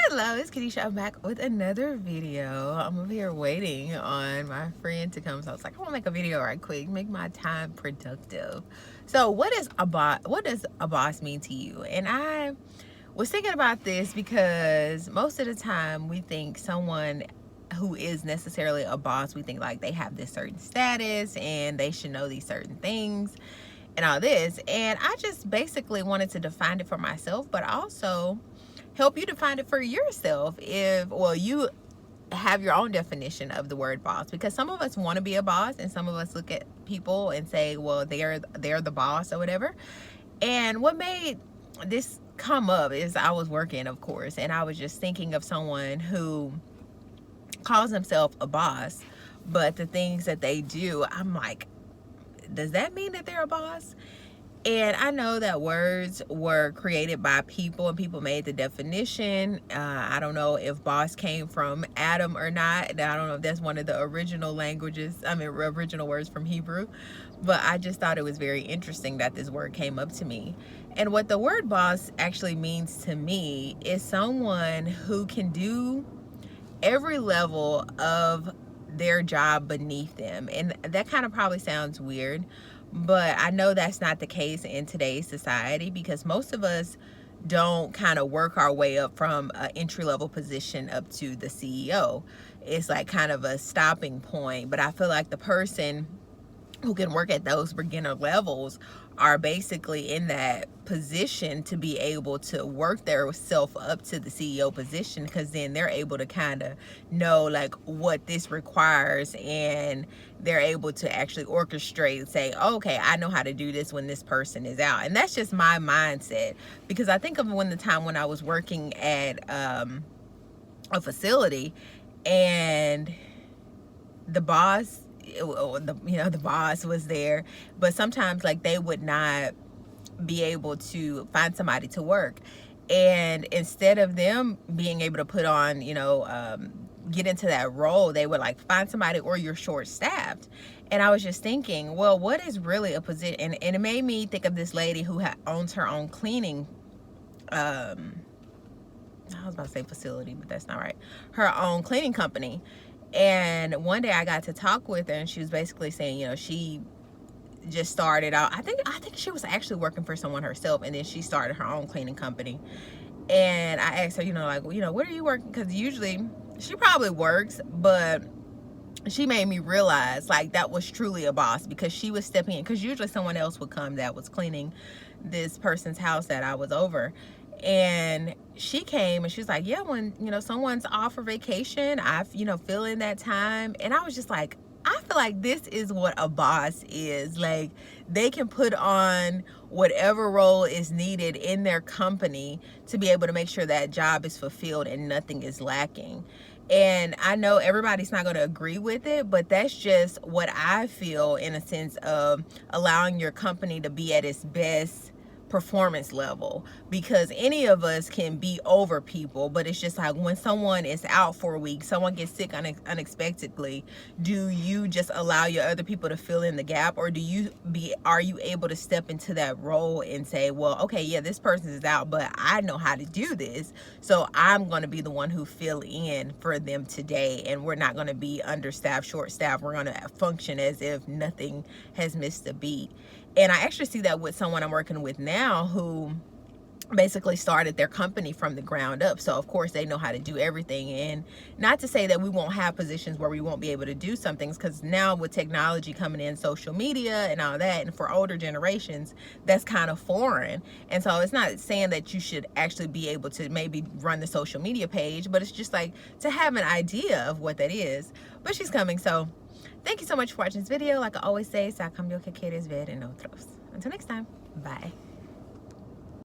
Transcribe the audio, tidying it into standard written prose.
Hello, it's Kanisha. I'm back with another video. I'm over here waiting on my friend to come. So I was like, I want to make a video right quick, make my time productive. So what is a boss? What does a boss mean to you? And I was thinking about this because most of the time we think someone who is necessarily a boss, we think like they have this certain status and they should know these certain things and all this. And I just basically wanted to define it for myself, but also help you define it for yourself. If, well, you have your own definition of the word boss, because some of us want to be a boss and some of us look at people and say, well, they're the boss or whatever. And what made this come up is I was working, of course, and I was just thinking of someone who calls himself a boss, but the things that they do, I'm like, does that mean that they're a boss? And I know that words were created by people and people made the definition. I don't know if boss came from Adam or not. I don't know if that's one of the original languages, original words from Hebrew. But I just thought it was very interesting that this word came up to me. And what the word boss actually means to me is someone who can do every level of their job beneath them. And that kind of probably sounds weird, but I know that's not the case in today's society, because most of us don't kind of work our way up from an entry-level position up to the CEO. It's like kind of a stopping point. But I feel like the person who can work at those beginner levels are basically in that position to be able to work their self up to the CEO position, because then they're able to kind of know like what this requires, and they're able to actually orchestrate and say, okay, I know how to do this when this person is out. And that's just my mindset, because I think of when the time when I was working at a facility, and the boss, the boss was there, but sometimes like they would not be able to find somebody to work, and instead of them being able to put on, get into that role, they would like find somebody, or you're short staffed. And I was just thinking, well, what is really a position? And it made me think of this lady who owns her own cleaning, I was about to say facility, but that's not right, her own cleaning company. And one day I got to talk with her, and she was basically saying, she just started out, I think she was actually working for someone herself, and then she started her own cleaning company. And I asked her, what are you working? Because usually she probably works, but she made me realize like that was truly a boss, because she was stepping in, because usually someone else would come that was cleaning this person's house that I was over. And she came and she was like, yeah, when someone's off for vacation, I fill in that time. And I was just like, I feel like this is what a boss is. Like, they can put on whatever role is needed in their company to be able to make sure that job is fulfilled and nothing is lacking. And I know everybody's not going to agree with it, but that's just what I feel, in a sense of allowing your company to be at its best performance level, because any of us can be over people, but it's just like when someone is out for a week, someone gets sick unexpectedly, do you just allow your other people to fill in the gap, or are you able to step into that role and say, well, okay, yeah, this person is out, but I know how to do this, so I'm going to be the one who fill in for them today, and we're not going to be understaffed, short staffed, we're going to function as if nothing has missed a beat. And I actually see that with someone I'm working with now, who basically started their company from the ground up. So of course they know how to do everything. And not to say that we won't have positions where we won't be able to do some things, because now with technology coming in, social media and all that, and for older generations, that's kind of foreign. And so it's not saying that you should actually be able to maybe run the social media page, but it's just like to have an idea of what that is. But she's coming. So thank you so much for watching this video. Like I always say, sa cambio que quieres ver en otros. Until next time, bye.